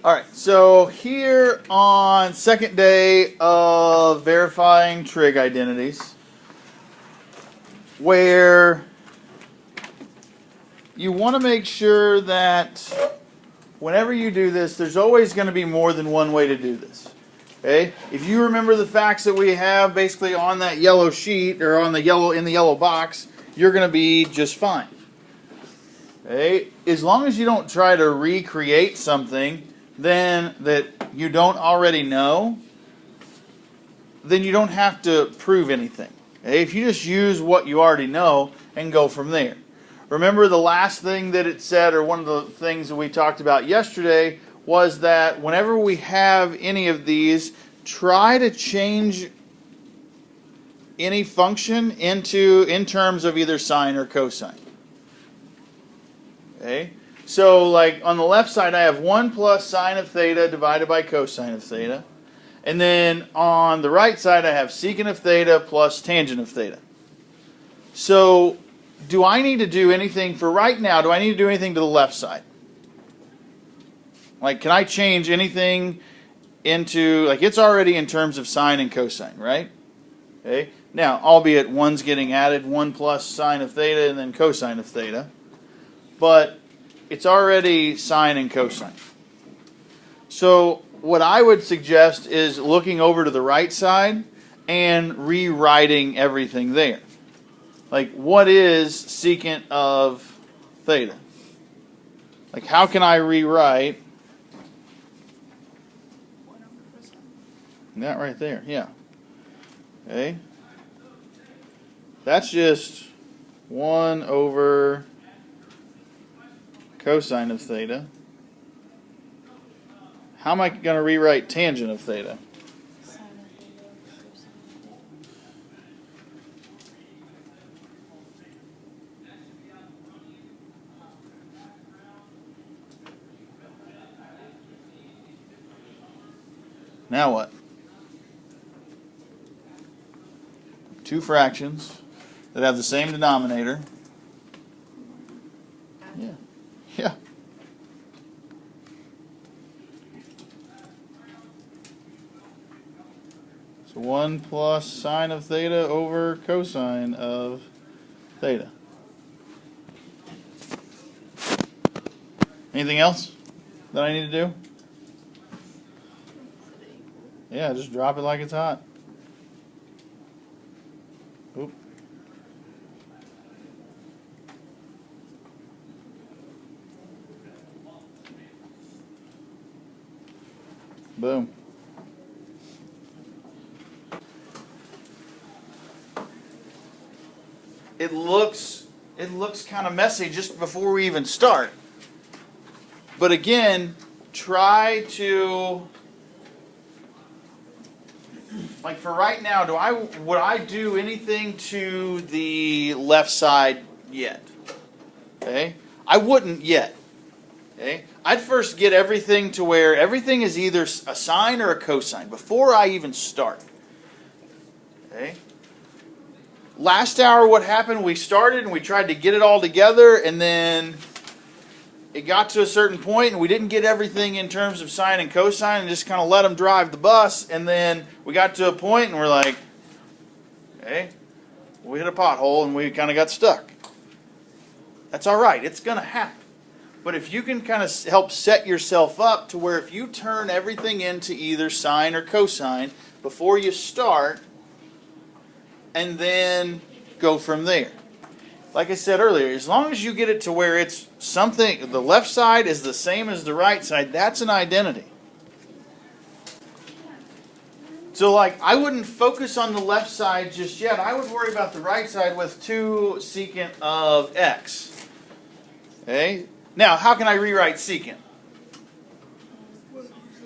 All right, so here on second day of verifying trig identities, where you want to make sure that whenever you do this, there's always going to be more than one way to do this. Okay? If you remember the facts that we have basically on that yellow sheet or on the yellow box, you're going to be just fine. Okay? As long as you don't try to recreate something then that you don't already know, then you don't have to prove anything. Okay? If you just use what you already know and go from there. Remember the last thing that it said, or one of the things that we talked about yesterday, was that whenever we have any of these, try to change any function in terms of either sine or cosine. Okay? So like on the left side I have 1 plus sine of theta divided by cosine of theta. And then on the right side I have secant of theta plus tangent of theta. So do I need to do anything for right now? Do I need to do anything to the left side? Like, can I change anything into, like, it's already in terms of sine and cosine, right? Okay. Now, albeit one's getting added, 1 plus sine of theta and then cosine of theta. But it's already sine and cosine. So what I would suggest is looking over to the right side and rewriting everything there. Like, what is secant of theta? Like, how can I rewrite that right there? Yeah. Okay. That's just 1 over cosine of theta. How am I going to rewrite tangent of theta? Now what? Two fractions that have the same denominator. Yeah. Yeah. So 1 plus sine of theta over cosine of theta. Anything else that I need to do? Yeah, just drop it like it's hot. Oop. Boom. It looks kind of messy just before we even start. But again, try to, like for right now, would I do anything to the left side yet? Okay? I wouldn't yet. Okay? I'd first get everything to where everything is either a sine or a cosine before I even start. Okay? Last hour what happened, we started and we tried to get it all together and then it got to a certain point and we didn't get everything in terms of sine and cosine and just kind of let them drive the bus, and then we got to a point and we're like, okay, we hit a pothole and we kind of got stuck. That's all right. It's going to happen. But if you can kind of help set yourself up to where if you turn everything into either sine or cosine before you start and then go from there. Like I said earlier, as long as you get it to where it's something, the left side is the same as the right side, that's an identity. So like, I wouldn't focus on the left side just yet. I would worry about the right side with 2 secant of x. Okay? Now, how can I rewrite secant?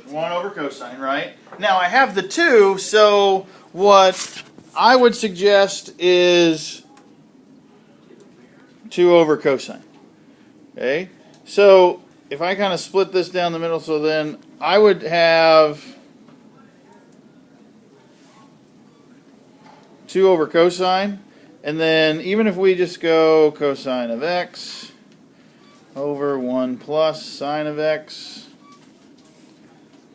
1 over cosine, right? Now, I have the 2, so what I would suggest is 2 over cosine. Okay? So, if I kind of split this down the middle, so then I would have 2 over cosine, and then even if we just go cosine of x over 1 plus sine of x,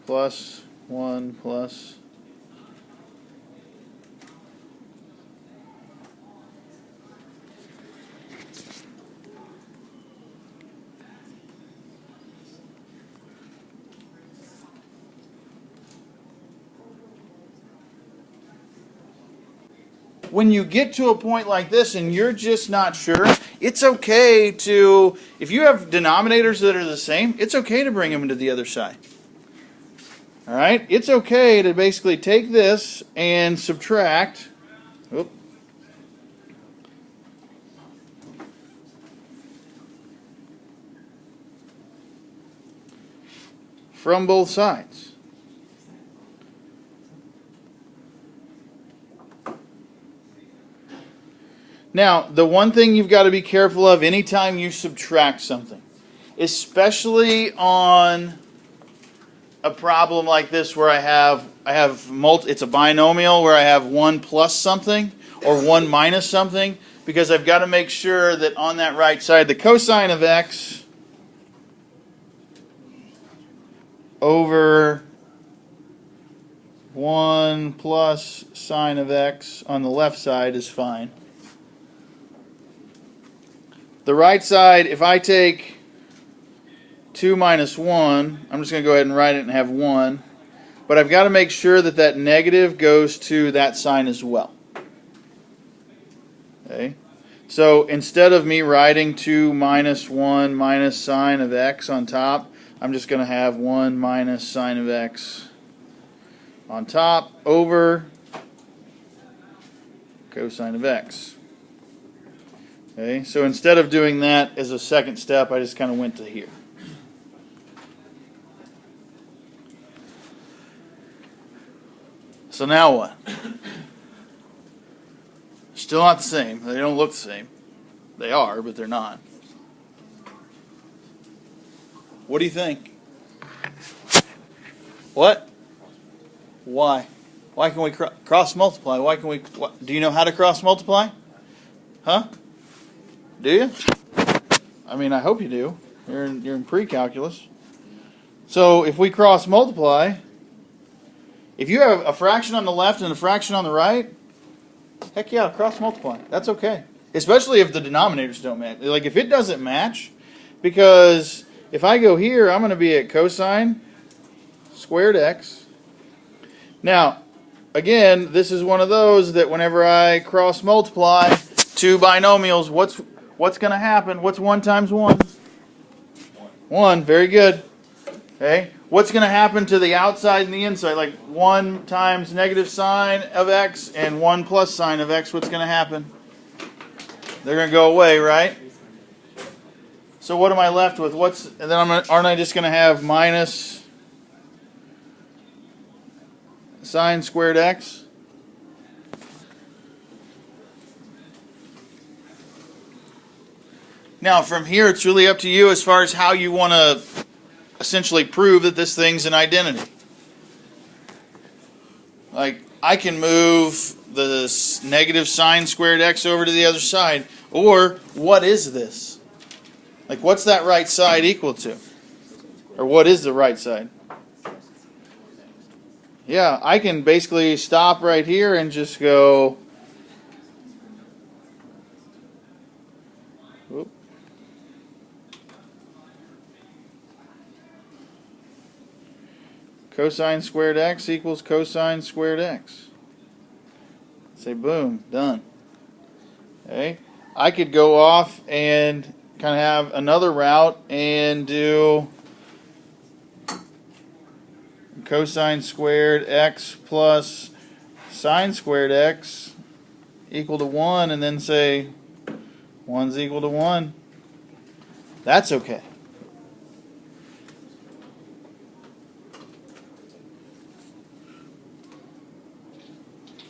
plus 1 plus. When you get to a point like this and you're just not sure, it's okay to, if you have denominators that are the same, it's okay to bring them to the other side. All right? It's okay to basically take this and subtract. Oop. From both sides. Now, the one thing you've got to be careful of anytime you subtract something, especially on a problem like this where it's a binomial where I have 1 plus something or 1 minus something, because I've got to make sure that on that right side the cosine of x over 1 plus sine of x on the left side is fine. The right side, if I take 2 minus 1, I'm just going to go ahead and write it and have 1. But I've got to make sure that that negative goes to that sign as well. Okay? So instead of me writing 2 minus 1 minus sine of x on top, I'm just going to have 1 minus sine of x on top over cosine of x. Okay, so instead of doing that as a second step, I just kind of went to here. So now what? Still not the same. They don't look the same. They are, but they're not. What do you think? What? Why? Why can we cross multiply? Why can we? Do you know how to cross multiply? Huh? Do you? I mean, I hope you do. You're in pre-calculus. So if we cross multiply, if you have a fraction on the left and a fraction on the right, heck yeah, cross multiply. That's okay. Especially if the denominators don't match. Like if it doesn't match, because if I go here, I'm going to be at cosine squared x. Now, again, this is one of those that whenever I cross multiply two binomials, what's going to happen? What's 1 times 1? 1. Very good. Okay. What's going to happen to the outside and the inside? Like 1 times negative sine of x and 1 plus sine of x. What's going to happen? They're going to go away, right? So what am I left with? And then aren't I just going to have minus sine squared x? Now, from here, it's really up to you as far as how you want to essentially prove that this thing's an identity. Like, I can move the negative sine squared x over to the other side. Or, what is this? Like, what's that right side equal to? Or what is the right side? Yeah, I can basically stop right here and just go... Whoop. Cosine squared x equals cosine squared x. Say boom, done. Okay, I could go off and kind of have another route and do cosine squared x plus sine squared x equal to 1, and then say 1's equal to 1. That's okay.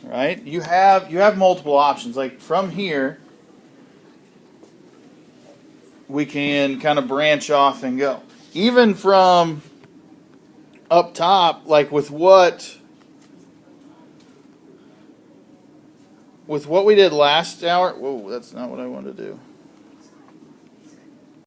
Right? You have multiple options. Like from here, we can kind of branch off and go. Even from up top, like with what we did last hour. Whoa, that's not what I wanted to do.